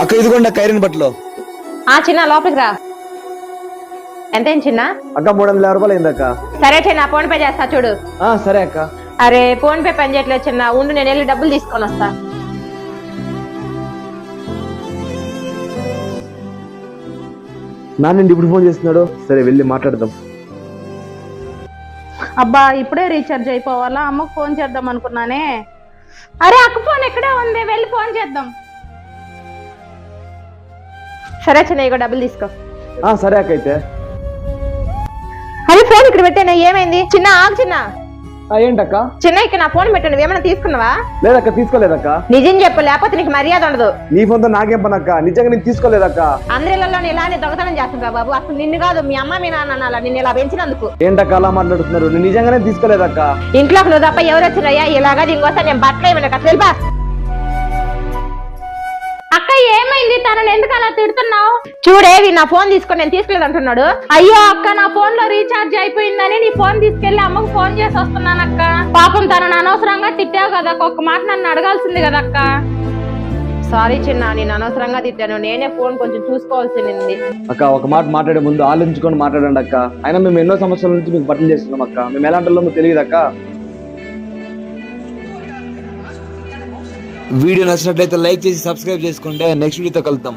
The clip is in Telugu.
అక్క ఇదిగోండి అక్క ఐరన్ బట్టలు. చిన్న లోపలికి రా. ఎంత చిన్న? అక్క 350 రూపాయలు అయిందక్క. సరే చిన్న ఫోన్ పే చేస్తా చూడు. సరే అక్క. అరే ఫోన్ పే పని చేయట్లేదు చిన్న, ఉండు నేను వెళ్ళి డబ్బులు తీసుకొని వస్తా. నాన్న ఇప్పుడు ఫోన్ చేస్తున్నాడు, సరే వెళ్ళి మాట్లాడదాం. అబ్బా ఇప్పుడే రీఛార్జ్ అయిపోవాలా, అమ్మకు ఫోన్ చేద్దాం అనుకున్నానే. అరే అక్క ఫోన్ ఎక్కడే ఉంది, వెళ్ళి ఫోన్ చేద్దాం. సరే చిన్న ఇక డబ్బులు తీసుకో. సరే అక్క అయితే. అరే ఫోన్ ఇక్కడ పెట్టాను, ఏమైంది? చిన్న ఆగు చిన్న. ఏంటక్క? చిన్న ఇక్కడ నా ఫోన్ పెట్టాను, ఏమైనా తీసుకున్నావా? లేదక్క తీసుకోలేదక్క. నిజం చెప్పు, లేకపోతే నీకు మర్యాద ఉండదు. నీ ఫోన్ తో నాకేం పని అక్క, నిజంగా నేను తీసుకోలేదక్క. అందరిలో ఇలానే దొంగతనం చేస్తుంటా బాబు, అసలు నిన్ను కాదు మీ అమ్మ మీ నాన్న అలా నిన్ను ఇలా పెంచినందుకు. ఏంటక్క అలా మాట్లాడుతున్నారు? నేను నిజంగానే తీసుకోలేదక్క. ఇంట్లోకి నువ్వు తప్ప ఎవరు వచ్చినాయా? ఇలాగా ఇంకోసారి నేను బట్టలు ఏమన్నా తెలిపా. అక్క ఏమైంది? తనని ఎందుకు అలా తిడుతున్నావు? చూడేవి నా ఫోన్ తీసుకొని నేను తీసుకోలేదు అంటున్నాడు. అయ్యో అక్క నా ఫోన్ లో రీఛార్జ్ అయిపోయిందని నీ ఫోన్ తీసుకెళ్లి అమ్మకు ఫోన్ చేసి వస్తున్నాను అక్క. పాపం తనను అనవసరంగా తిట్టావు కదా, ఒక్క మాట నన్ను అడగాల్సింది కదా అక్క. సారీ చిన్న, నేను అనవసరంగా తిట్టాను, నేనే ఫోన్ కొంచెం చూసుకోవాల్సింది. అక్క ఒక మాట మాట్లాడే ముందు ఆలోచించుకొని మాట్లాడండి అక్క. అయినా మేము ఎన్నో సంవత్సరాల నుంచి మీకు బట్టలు చేస్తున్నాం అక్క, మేము ఎలాంటి వాళ్ళమో తెలియదు అక్క. వీడియో నచ్చినట్లయితే లైక్ చేసి సబ్స్క్రైబ్ చేసుకోండి. నెక్స్ట్ వీడియోతో కలుద్దాం.